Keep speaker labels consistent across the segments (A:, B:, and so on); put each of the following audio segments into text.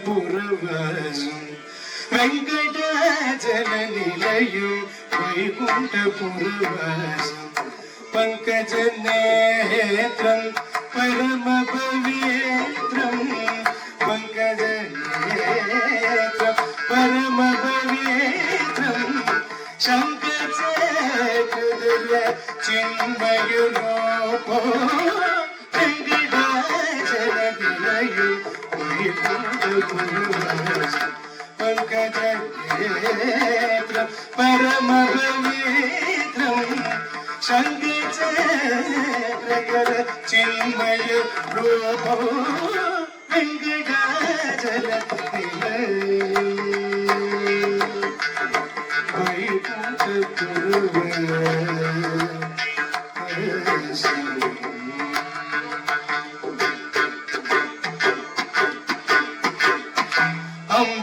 A: వైకుంఠపురవాసం వెంకటాచల నిలయం వైకుంఠపురవాసం పంకజ నేత్రం పరమ పవిత్రం పంకజ నేత్రం పరమ పవిత్రం శంఖచక్రధర చిన్మయ రూపో వెంకటాచల నిలయం పంకజ నేత్రం పరమ పవిత్రం శంఖచక్రధర చిన్మయ రూపో వెంకటాచల నిలయం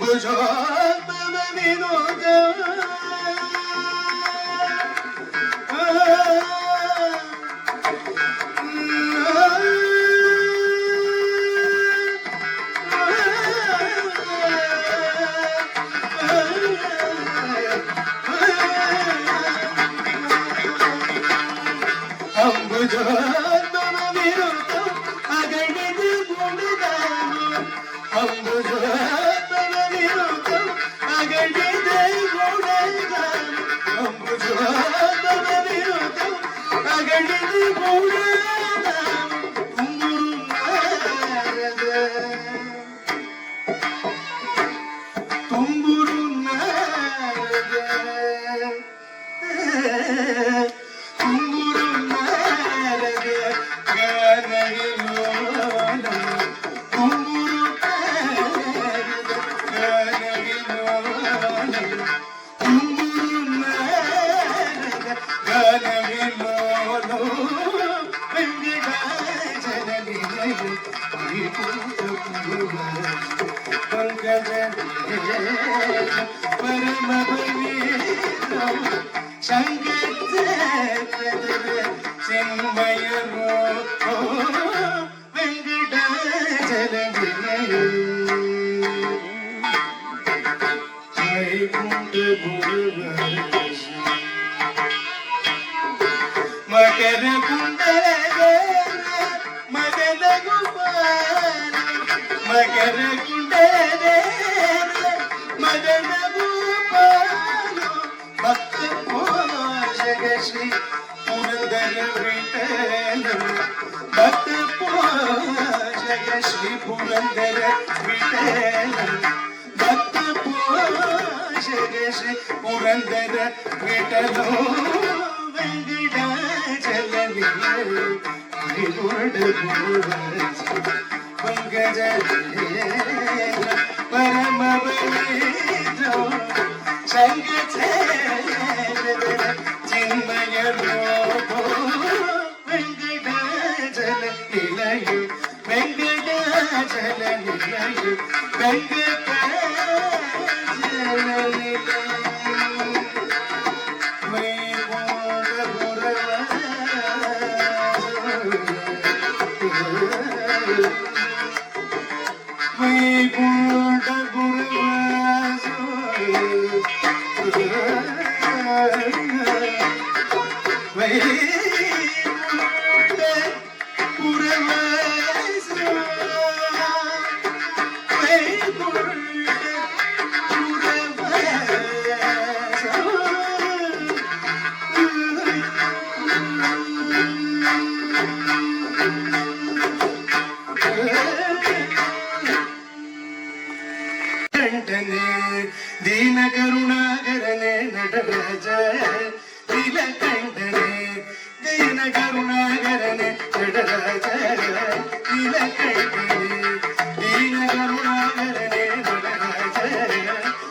A: అంబుజోద్భవ వినోద అంబుజోద్భవ వినోద అగణిత గుణదాను అంబుజోద్భవ వినోద అగణిత గుణదాను అంబుజోద్భవ వినోద అగణిత గుణదాను కుంగురు నారద తుంగురు నారద తుంగురు నారద గానగిలోన తుంగురు నారద గానగిలోన తుంగురు నారద గానగిలోన వెంకటాచల నిలయం పంకజ పరమ పవిత్రం శంఖచక్రధర చిన్మయ రూపో వెంకటాచల నిలయం వైకుంఠపురవాసం మకర కుండల మదన గోపాల మకర కుండల మదన గోపాల భక్త పోషక శ్రీ పురందర విఠల భక్త పోషక శ్రీ పురందర విఠల భక్త పోషక శ్రీ పురందర విఠల వెంకటాచల నిలయం పంకజ పరమ పవిత్రం శంఖచక్రధర చిన్మయ రూపో వెంకటాచల నిలయం వెంకటాచల నిలయం వెంకటాచల నిలయం దీన కరుణాకరనే నటరాజ నీలకంఠనే దీన కరుణాకరనే నటరాజ నీలకంఠనే దీన కరుణాకరనే నటరాజ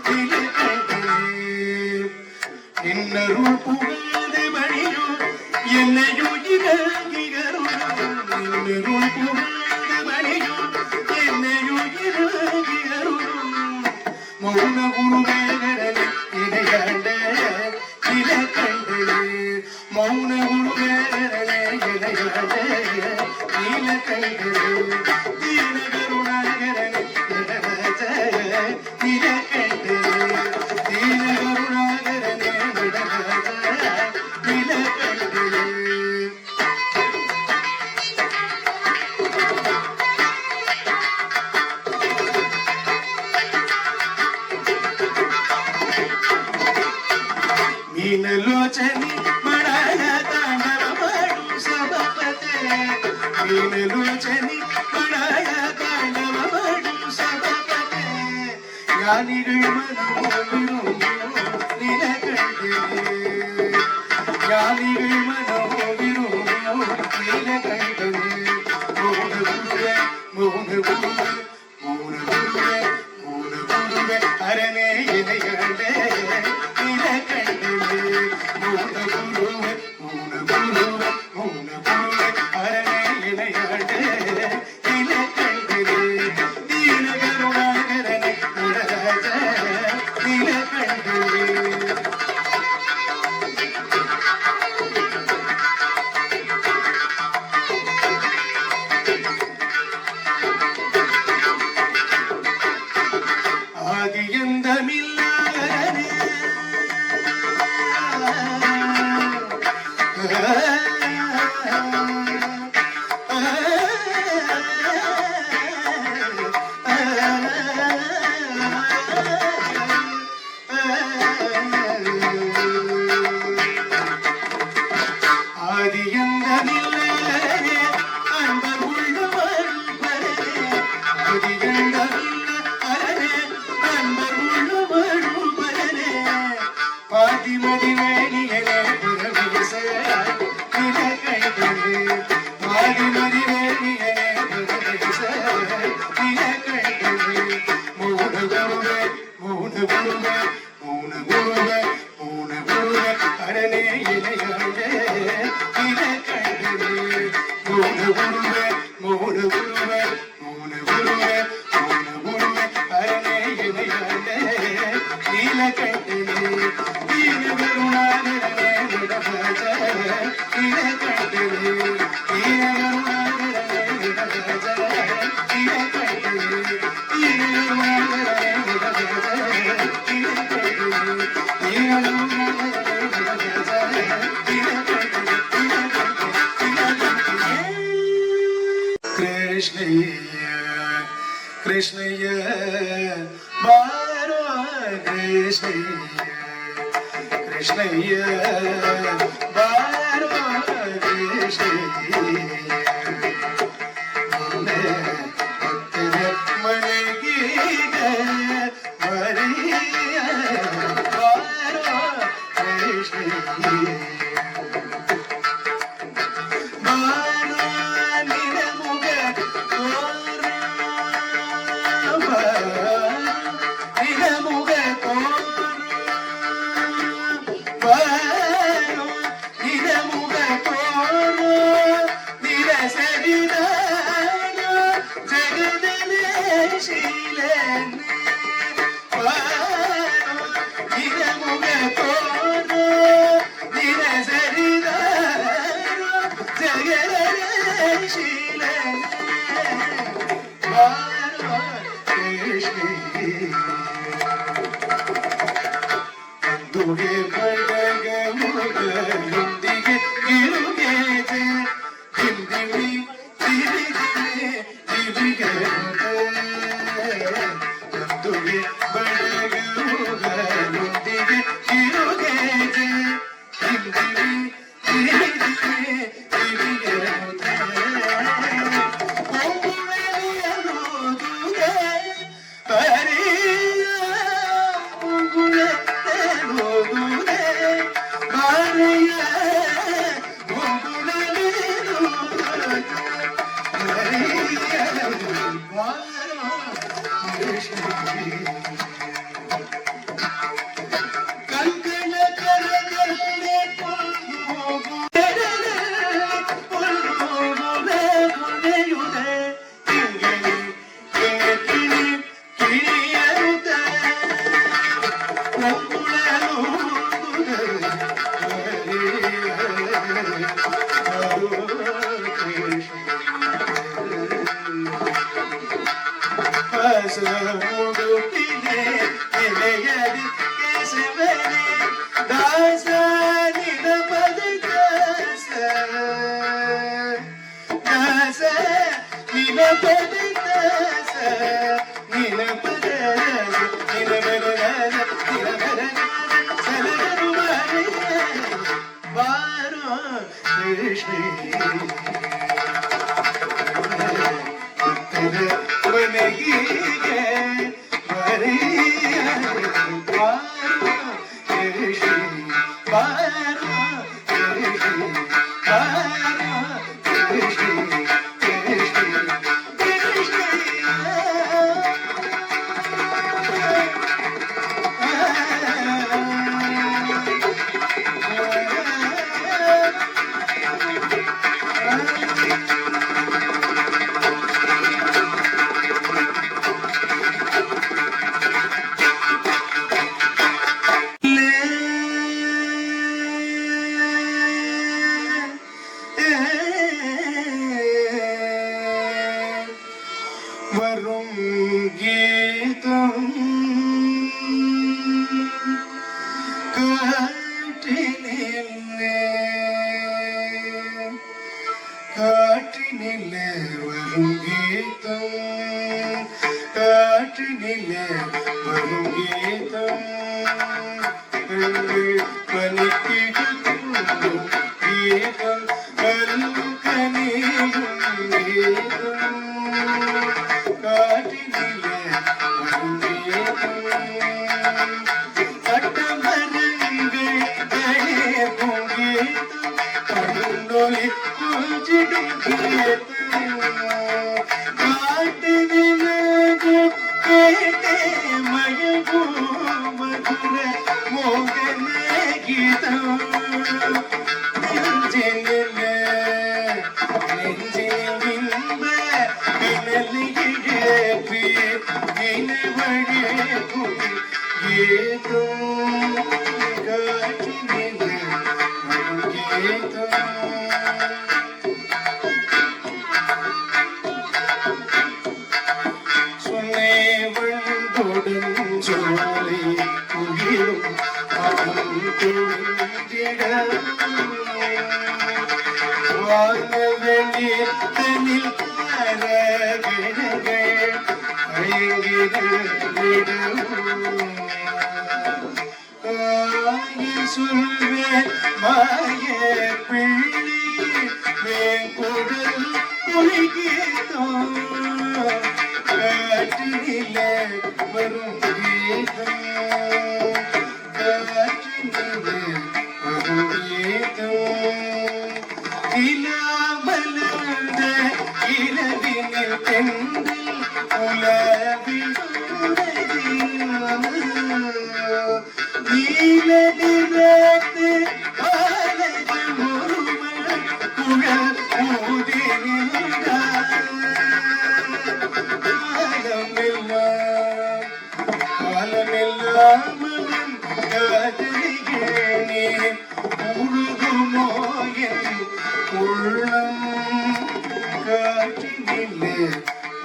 A: నీలకంఠనే ನಿನ್ನ ರೂಪುಗಾದೆ ಬಣಿಯು ಎನ್ನೆಯು ಇರಗಿಗರು ನಿನ್ನ ರೂಪುಗಾದೆ ಬಣಿಯು ಎನ್ನೆಯು ಇರಗಿಗರು ಮೌನ ಗುರುವೇಗರನೆ ಇಡೆಯಾಡ ನೀಲಕಂಠನೆ ಮೌನ ಗುರುವೇಗರನೆ ಇಡೆಯಾಡ ನೀಲಕಂಠನೆ ದೀನ ಕರುಣಾ मीनलोचनी मनाया तांडवमाडु सभापते मीनलोचनी मनाया तांडवमाडु सभापते ज्ञानिगळ मनोविरुं नीलकंठे ज्ञानिगळ मनोविरुं नीलकंठे मौन गुरुवे मौन गुरुवे मौन गुरुवे मौन गुरुवे अरने इनयंडे कृष्णय बारो कृष्णय बारो मन गीत मरिया बारो कृष्ण As a நிலையது கேசவனே தாச நிலபதி தாச தாச நிலபதி தாச நிலபத நிலபத வாரோ கிருஷ்ண வரும் கீதம் காற்றினிலே வரும் கீதம் காற்றினிலே வரும் கீதம் பனிக்கிடும் கீதம் கல்கனியும் கீதம் காற்றினிலே வரும் கீதம் கட்டமரங்கள் கணேகும் கீதம் கண்டொலி கொஞ்சிடும் கீதம் காட்டினிலே கேட்டே மயங்கும் மதுர மோகன கீதம் நெஞ்சினிலே நெஞ்சினின்ப கனலிழப்பி நினைவழிக்கும் கீதம் காற்றினிலே கீதம் சோலை குயிலும் அவன் குழிந்திட வானவெளியில் தனில் தாரகணங்கள் அழகிடும் சொல்வேன் மாய பிள்ளை வேங்குடல் பொழிகீதம் காற்றினிலே வரும் கீதம் காற்றினிலே வரும் கீதம் இலாமலர்ந்த இரவினில் தென்றல் உலவிடுவது நீலநிறத்து காலது ஒருவன் குழல் ஊதி நின்றான் காலமெல்லாமலும் காதலியே உருகுமோ என் உள்ளம் காற்றினிலே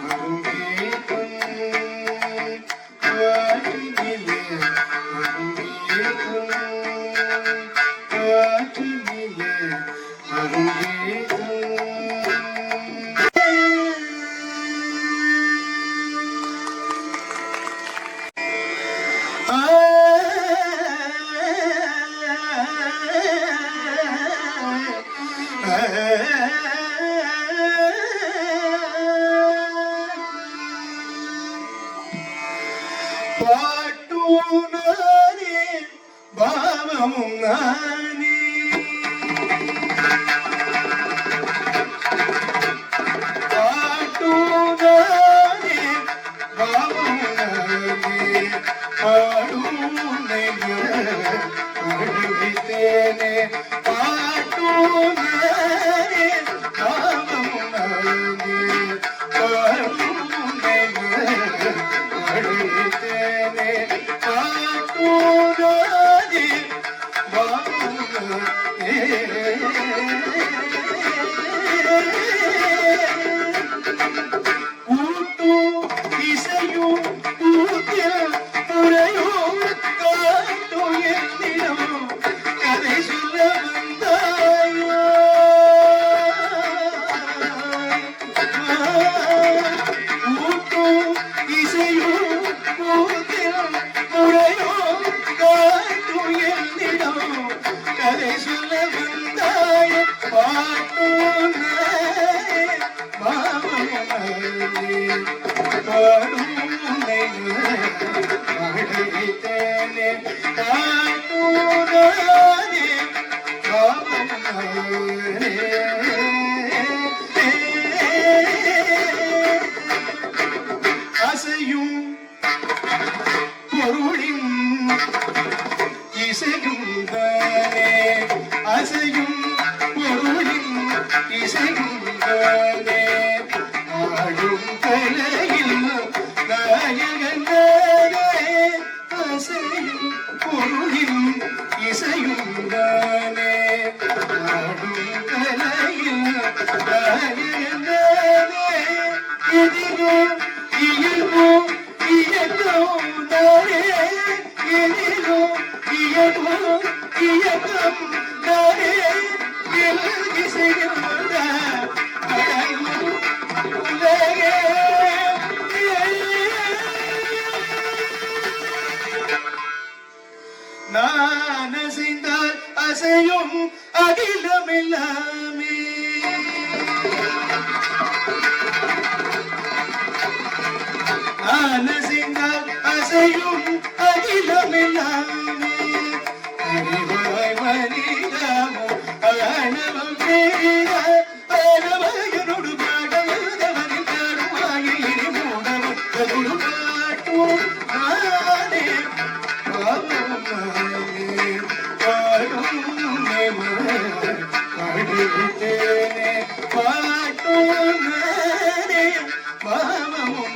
A: வரும் கீதம் காற்றினிலே வரும் கீதம் காற்றினிலே வரும் கீதம் பாட்டு நானே பாவமும் நானே பாட்டு நானே பாவமும் நானே பாடுனை அழுவித்தேனே பாட்டு நானே பாவமும் நானே பாடுனை அழுவித்தேனே பாட்டுனானே பாவுனே கூட்டும் இசையும் கூத்தில் பாடுனை பாடித்தேனே பாடுனானே பாவனானே அசையும் பொருளின் இசையும் தானே அசையும் பொருளின் இசையும் தானே ஆடும் கலையில் நாயகன் தானே அசையும் பொருளின் இசையும் தானே ஆடும் கலையில் நாயகன் தானே எதிரோ இயல்போ இயக்கோ தானே எதிரோ இயல்போ இயக்கம் தானே இசையும் நான் அசைந்தால் அசையும் அகிலமெல்லாமே நான் அசைந்தால் அசையும் அகிலமெல்லாமே அறிவாய் மனிதமோ அகனவம் பேர அறவயனோடு பாடவதவனின் காடுவாயில் மூடவும் கருடு காட்டும் நானே பாடுத்தேனே பாட்டுனானே பாவமும்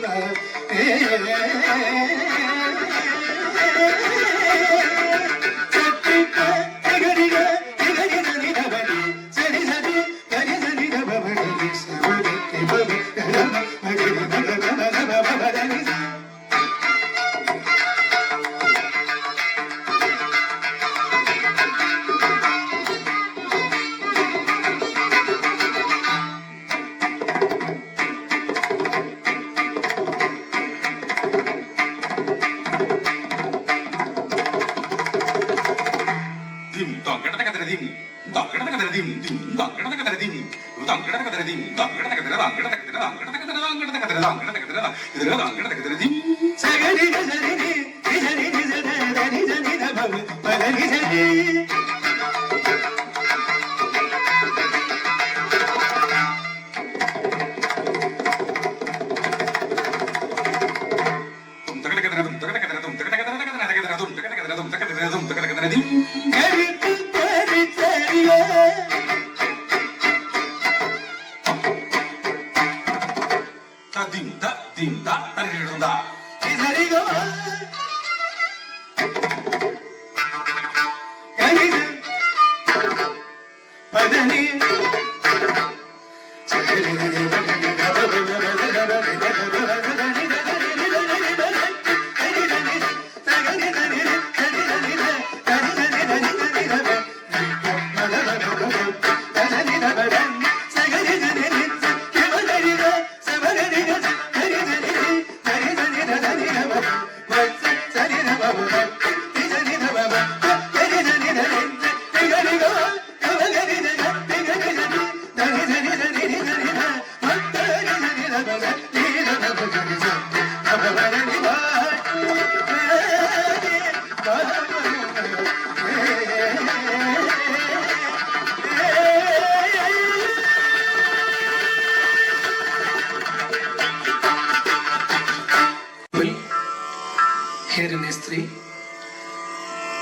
A: here in S3,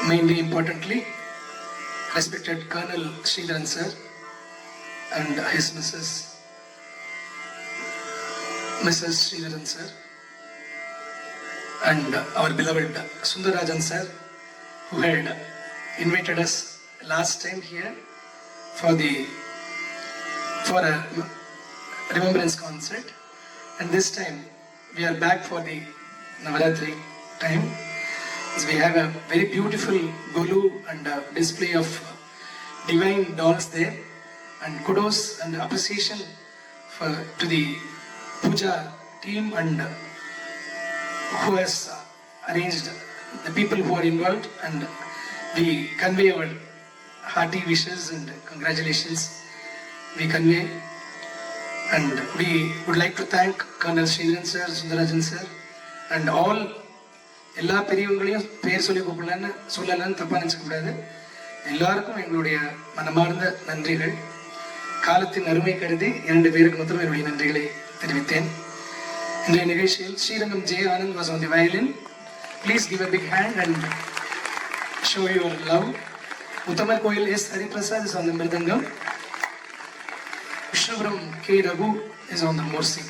A: mainly importantly, respected Colonel Sridharan sir and his Mrs. Sridharan sir, and our beloved Sundarajan sir, who had invited us last time here for a remembrance concert, and this time we are back for the Navaratri time. So we have a very beautiful golu and a display of divine dolls there, and kudos and appreciation to the puja team and who has arranged, the people who are involved, and we convey our hearty wishes and congratulations. We convey And we would like to thank Colonel Sridharan sir, Sundarajan sir, and all எல்லா பெரியவங்களையும் பேர் சொல்லி சொல்லலன்னு தப்பாக நினச்சக்கூடாது. எல்லாருக்கும் எங்களுடைய மனமார்ந்த நன்றிகள். காலத்தின் அருமை கருதி 2 பேருக்கு மட்டும் என்னுடைய நன்றிகளை தெரிவித்தேன். இன்றைய நிகழ்ச்சியில் Srirangam J Anand was on the violin. Please give a big hand and show your love. Uthamar Koil S Hariprasad is on the mridangam. Vishnupuram K. Raghu is on the morsing.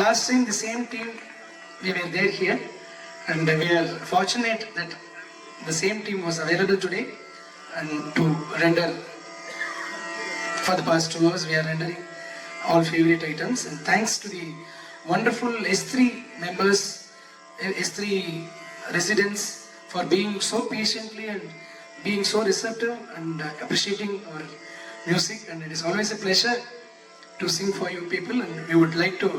A: Last time the same team, we were there here, and we are fortunate that the same team was available today and to render for the past 2 hours we are rendering all favorite items, and thanks to the wonderful S3 members, S3 residents for being so patiently and being so receptive and appreciating our music, and it is always a pleasure to sing for you people, and we would like to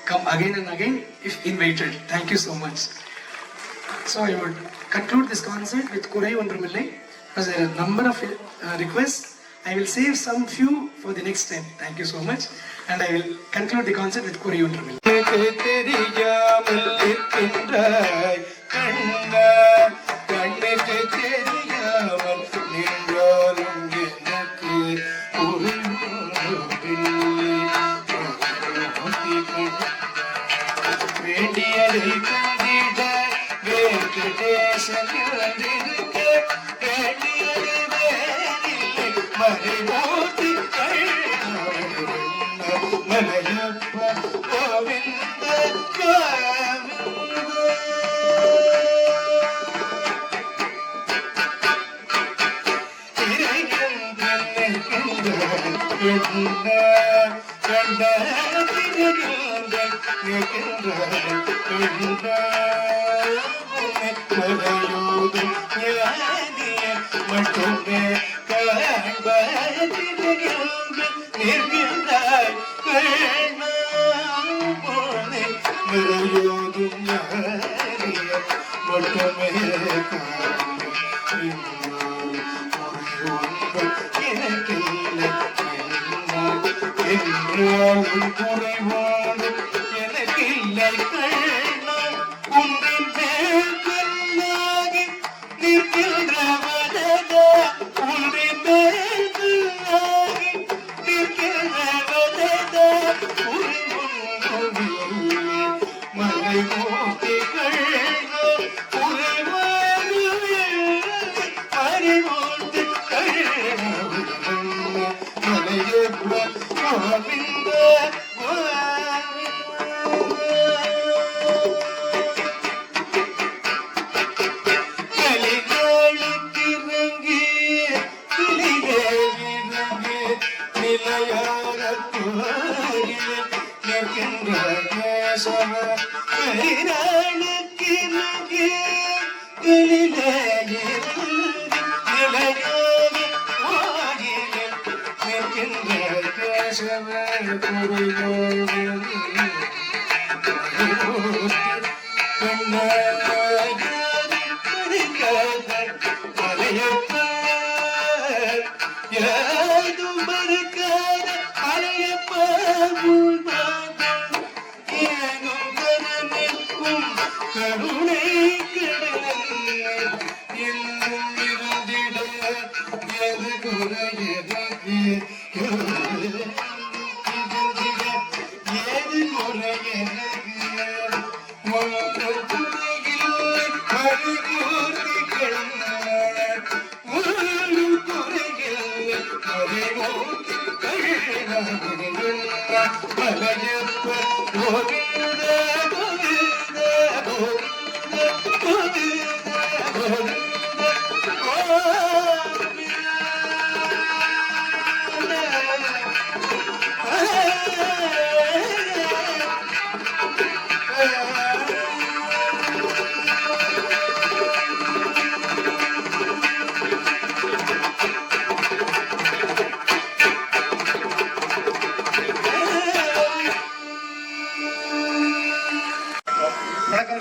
A: come again and again if invited. Thank you so much. So I would conclude this concert with Kurai Ondrumillai. Because there are a number of requests. I will save some few for the next time. Thank you so much, and I will conclude the concert with Kurai Ondrumillai.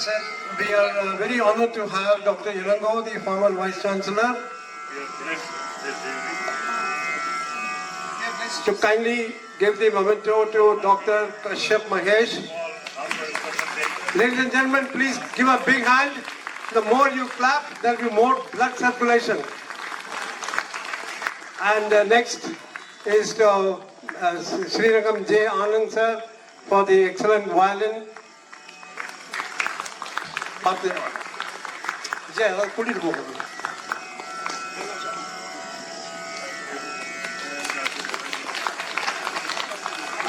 B: Sir, we are very honored to have Dr. Ilango, the former Vice Chancellor, to kindly give the memento to Dr. Kashyap Mahesh. Ladies and gentlemen, please give a big hand. The more you clap, there will be more blood circulation. And next is to Srirangam J. Anand sir for the excellent violin.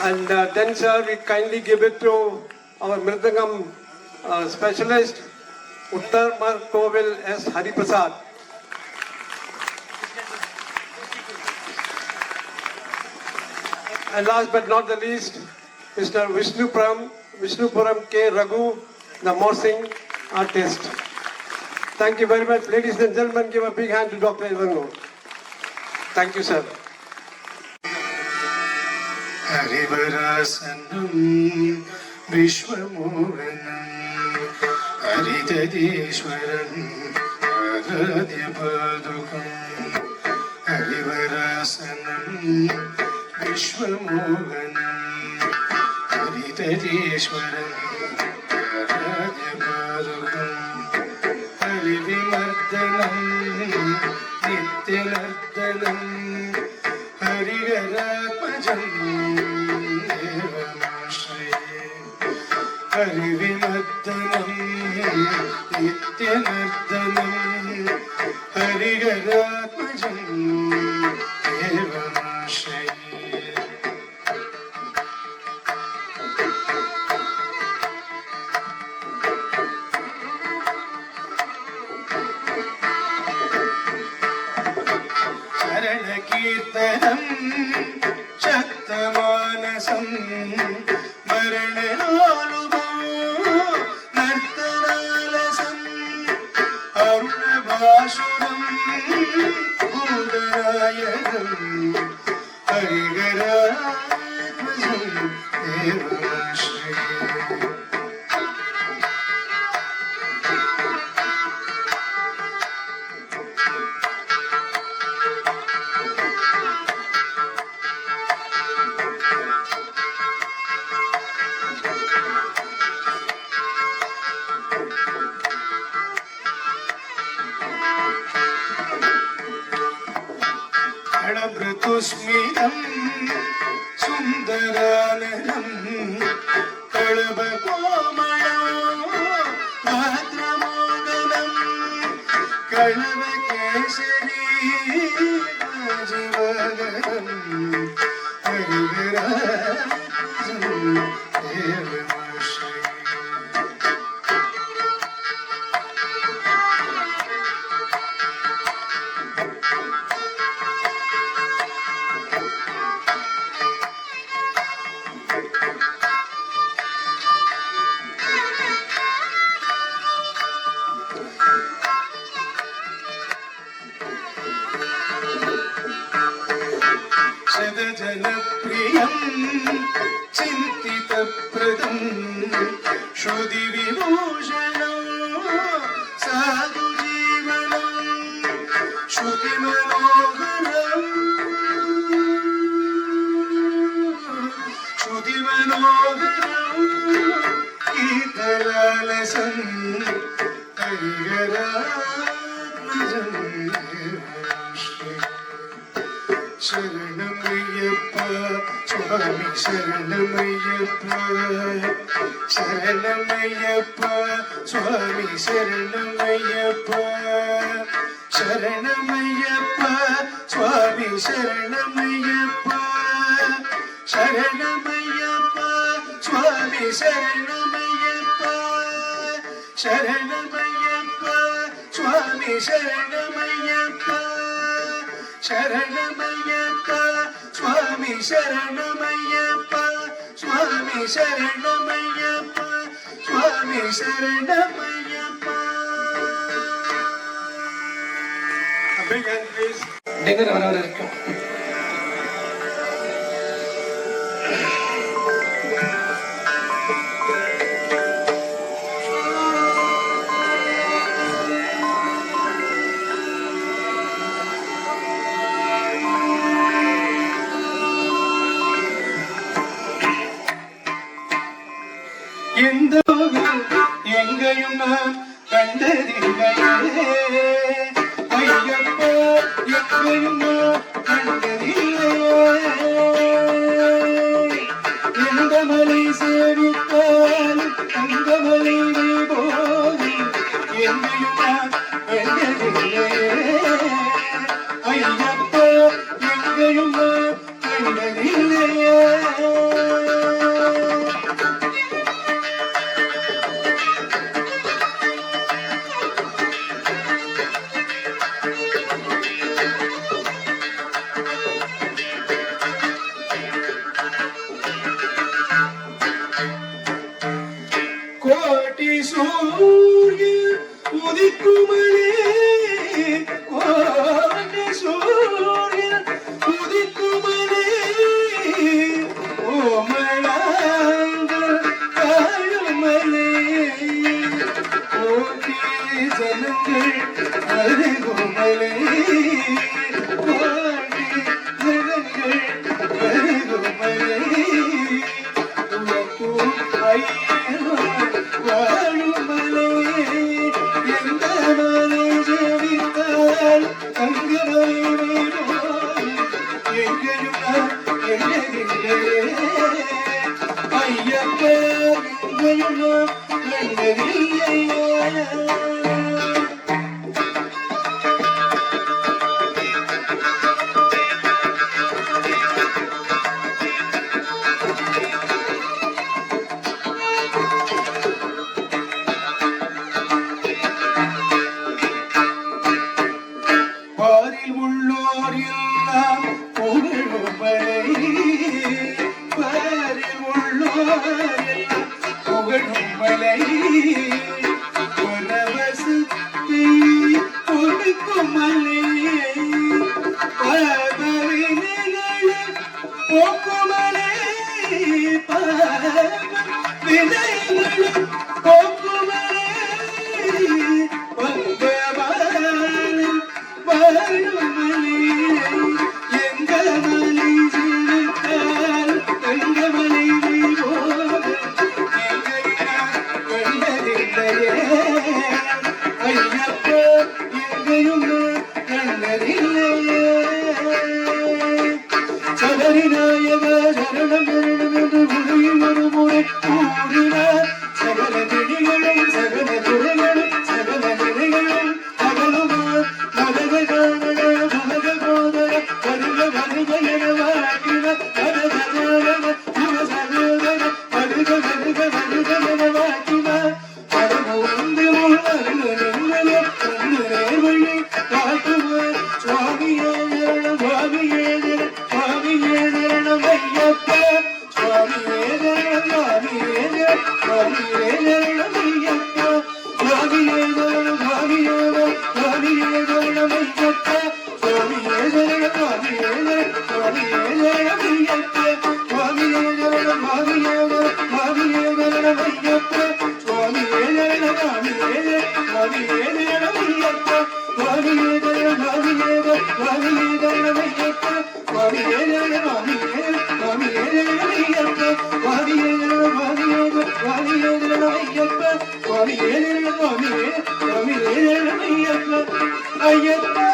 B: And then sir, we kindly give it to our Mridangam specialist, Uttar Kovil S. Hari Prasad. And last but not the least, Mr. Vishnupuram K. Raghu, the Morsing artist. Thank you very much. Ladies and gentlemen, give a big hand to Dr. Ilango. Thank you, sir.
A: Harivarasanam Vishwamohanam Haritadishwaram Aradhyapadukam Harivarasanam Vishwamohanam Haritadishwaram Aradhyapadukam Harivimardanam Nityanardanam Harigaratmajam Harivimardanam Nityanardanam Harigaratmajam Devamashaya. Kirtanam Shaktamanasam Maranalubam Nartanalasam Arunabashuram Udarayadam Harigaratmajam Devamashaya. Smidam Sundaranam Kalavakomalam Bhadramodanam Kalavakesari Vajivagaram Harigaratmajam Devamashaya. Janapriyam Chintitapradam Shrudi Vibhushanam Sadhu Jivanam Shruti Manoharam Shruti Manoharam Gitalalasam Harigaratmajam Sharanamayappa, Swami Sharanamayappa, Sharanamayappa, Swami Sharanamayappa, Sharanamayappa, Swami Sharanamayappa, Sharanamayappa, Swami Sharanamayappa, Sharanamayappa, Swami Sharanamayappa. Sharanamayappa, Swami Sharanamayappa, Swami Sharanamayappa, Swami Sharanamayappa. A big hand, please. Dinner hour. எந்த எங்கேயும் நான் கண்டதில்லையே ஐயப்பா எங்கேயும் நான் கண்டதில்லையே எந்த மலை சேவித்தாலும் அந்த மலை போது எங்கேயும் நான் கண்டதில்லையே ஐயப்பா எங்கேயும் நான் கண்டதில்லையே கோட்டி சூரிய உதிக்குமலே கோட்டி சூரிய உதிக்குமலே ஓமளாங்க காழுமலே கோட்டி ஜனங்கள் அருகுமலே கோட்டி ஜனங்கள் அருகுமலே வாழுமலே எந்த மலை ஜெபித்தால் அங்கு மலை எங்கேயும் கண்டதில்லையே ஐயப்பா எங்கேயும் கண்டதில்லையே பாரில் உள்ளோர் எல்லாம் புகழுமலை பாரில் உள்ளோர் எல்லாம் புகழுமலை பரவசத்தை கொடுக்குமலை பாதவினைகளை போக்குமலை வினைகளை போக்குமலை வாழுமலே எங்க மலை ஜெபித்தால் எங்க மலை போது கண்டதில்லையே ஐயப்பா எங்கேயும் கண்டதில்லையே சபரிநாயக சரணம் சரணம் என்று முறையில் ஒரு முறை கூறினார் சகல திணிகளும் சகல துறைகளும் சகல நிலைகளும் அகலுமார் மதக காணல மதக கோதர வருக வருக என வாக்கினர் மதகதாரன யுவ சகோதர வருக வருக வருக என வாக்கினர் பரம வந்து வருக வழி காட்டுவார் சுவாமியே சரணம் சுவாமியே சரணம் சுவாமியே சரணம் ஐயப்பா சுவாமியே சரணம் சுவாமியே சரணம் சுவாமியே சரணம் ஐயப்பா சுவாமியே சரணம் சுவாமியே சரணம் ஐயப்பா சுவாமியே சரணம் சுவாமியே சரணம் சுவாமியே சரணம் ஐயப்பா சுவாமியே சரணம் சுவாமியே சரணம் ஐயப்பா சுவாமியே சரணம் சுவாமியே சரணம் ஐயப்பா சுவாமியே சரணம் சுவாமியே சரணம் ஐயப்பா சுவாமியே சரணம் சுவாமியே சரணம் ஐயப்பா சுவாமியே சரணம் சுவாமியே சரணம் ஐயப்பா சுவாமியே சரணம் சுவாமியே சரணம் ஐயப்பா ஐயப்பா